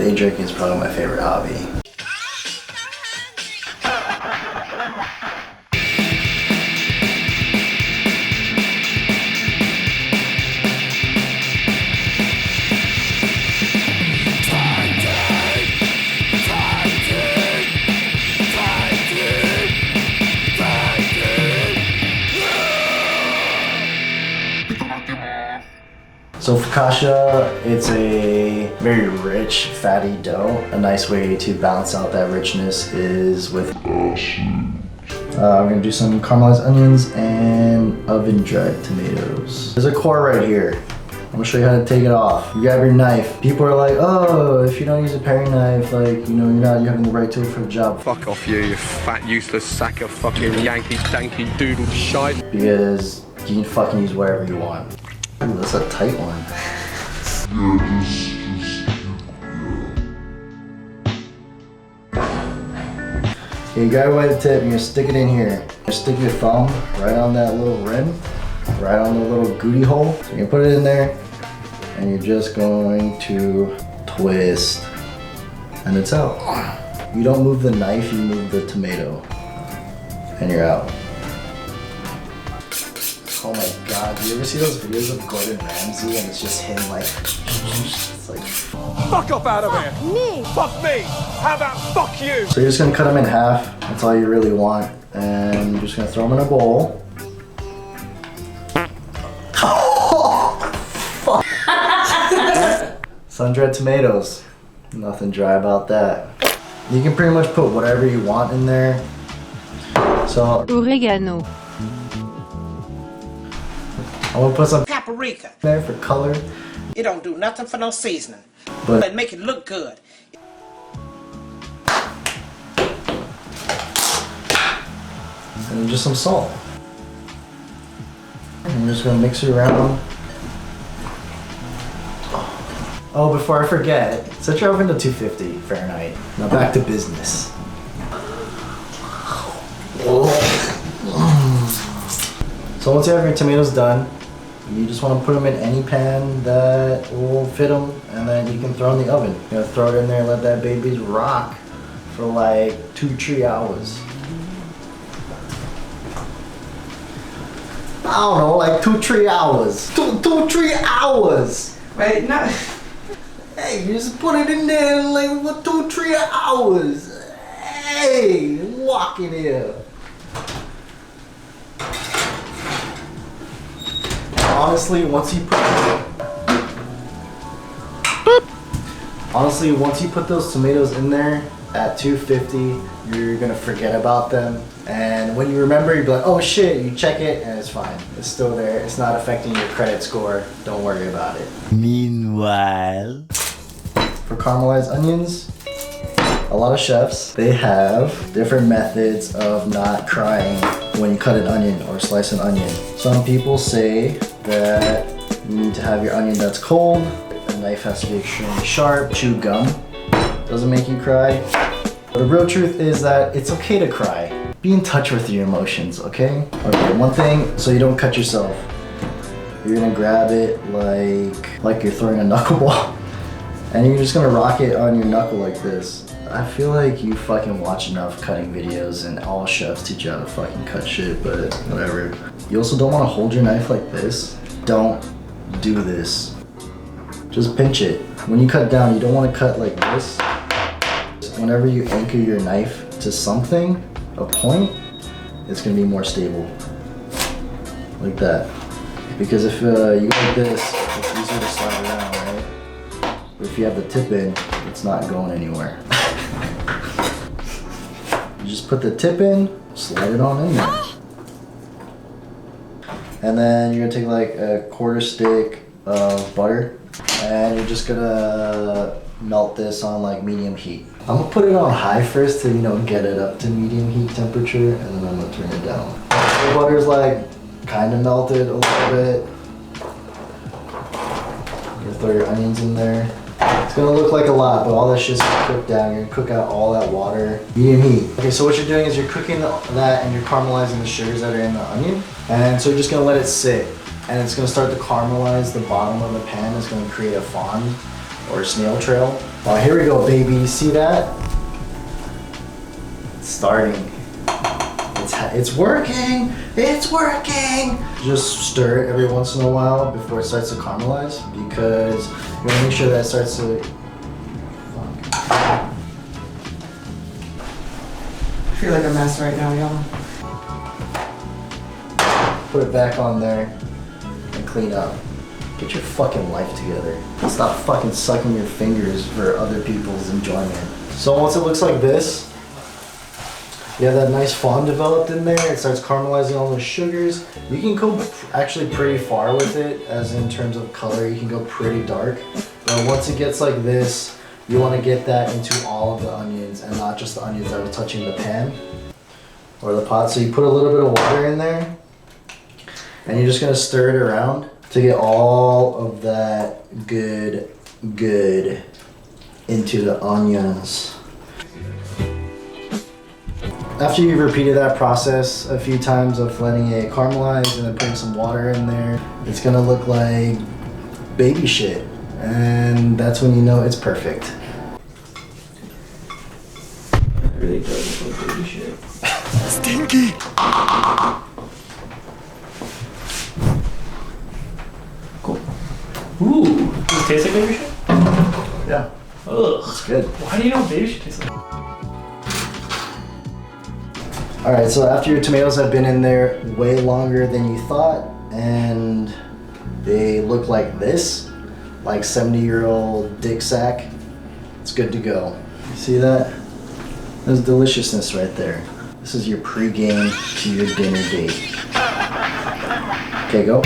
Day drinking is probably my favorite hobby. So focaccia, it's a very rich, fatty dough. A nice way to balance out that richness is with we're gonna do some caramelized onions and oven-dried tomatoes. There's a core right here. I'm gonna show you how to take it off. You grab your knife. People are like, oh, if you don't use a paring knife, like, you know, you're not having the right tool for the job. Fuck off you fat, useless sack of fucking Yankee danky doodle shite. Because you can fucking use whatever you want. Ooh, that's a tight one. Okay, you grab it by the tip, you're gonna stick it in here. You stick your thumb right on that little rim, right on the little goody hole. So you can put it in there, and you're just going to twist, and it's out. You don't move the knife, you move the tomato, and you're out. Oh my god, do you ever see those videos of Gordon Ramsay and it's just him like, it's like, Fuck off out of here! Me! Fuck me! How about fuck you? So you're just gonna cut them in half, that's all you really want, and you're just gonna throw them in a bowl. Oh, fuck. Sun-dried tomatoes, nothing dry about that. You can pretty much put whatever you want in there. So, Oregano. I'm gonna put some paprika there for color. It don't do nothing for no seasoning, But but make it look good. And then just some salt. And I'm just gonna mix it around. Oh, before I forget, set your oven to 250 Fahrenheit. Now back to business. So once you have your tomatoes done, you just want to put them in any pan that will fit them, and then you can throw in the oven. You're gonna throw it in there and let that baby rock for like 2-3 hours. I don't know, like 2-3 hours. 2-3 hours. Wait, no. Hey, you just put it in there like for 2-3 hours. Hey, walk in here. Honestly, once you put those tomatoes in there at 250, you're gonna forget about them. And when you remember, you'll be like, oh shit, you check it and it's fine. It's still there. It's not affecting your credit score. Don't worry about it. Meanwhile, for caramelized onions, a lot of chefs, they have different methods of not crying when you cut an onion or slice an onion. Some people say that you need to have your onion that's cold, the knife has to be extremely sharp, chew gum doesn't make you cry. But the real truth is that it's okay to cry. Be in touch with your emotions, okay? Okay, one thing, so you don't cut yourself. You're gonna grab it like you're throwing a knuckleball, and you're just gonna rock it on your knuckle like this. I feel like you fucking watch enough cutting videos and all chefs teach you how to fucking cut shit, but whatever. You also don't want to hold your knife like this. Don't do this. Just pinch it. When you cut down, you don't want to cut like this. Whenever you anchor your knife to something, a point, it's going to be more stable. Like that. Because if you go like this, it's easier to slide around, right? But if you have the tip in, it's not going anywhere. You just put the tip in, slide it on in there. And then you're gonna take like a 1/4 stick of butter, and you're just gonna melt this on like medium heat. I'm gonna put it on high first to, you know, get it up to medium heat temperature, and then I'm gonna turn it down. The butter's like kind of melted a little bit. You throw your onions in there. It's gonna look like a lot, but all that shit's gonna cook down. You're gonna cook out all that water. Medium heat. Okay, so what you're doing is you're cooking that and you're caramelizing the sugars that are in the onion. And so you're just gonna let it sit. And it's gonna start to caramelize the bottom of the pan. It's gonna create a fond or snail trail. Oh, here we go, baby. See that? It's starting. It's working. It's working. Just stir it every once in a while before it starts to caramelize, because you want to make sure that it starts to. I feel like a mess right now, y'all. Put it back on there and clean up. Get your fucking life together. Stop fucking sucking your fingers for other people's enjoyment. So once it looks like this, you have that nice fond developed in there. It starts caramelizing all those sugars. You can go actually pretty far with it, as in terms of color. You can go pretty dark. But once it gets like this, you want to get that into all of the onions and not just the onions that are touching the pan or the pot. So you put a little bit of water in there and you're just going to stir it around to get all of that good into the onions. After you've repeated that process a few times of letting it caramelize and then putting some water in there, it's gonna look like baby shit. And that's when you know it's perfect. It really does look like baby shit. Stinky! Cool. Ooh, does it taste like baby shit? Yeah. Ugh. It's good. Why do you know baby shit tastes like? All right, so after your tomatoes have been in there way longer than you thought, and they look like this, like 70-year-old dick sack, it's good to go. You see that? There's deliciousness right there. This is your pre-game to your dinner date. Okay, go.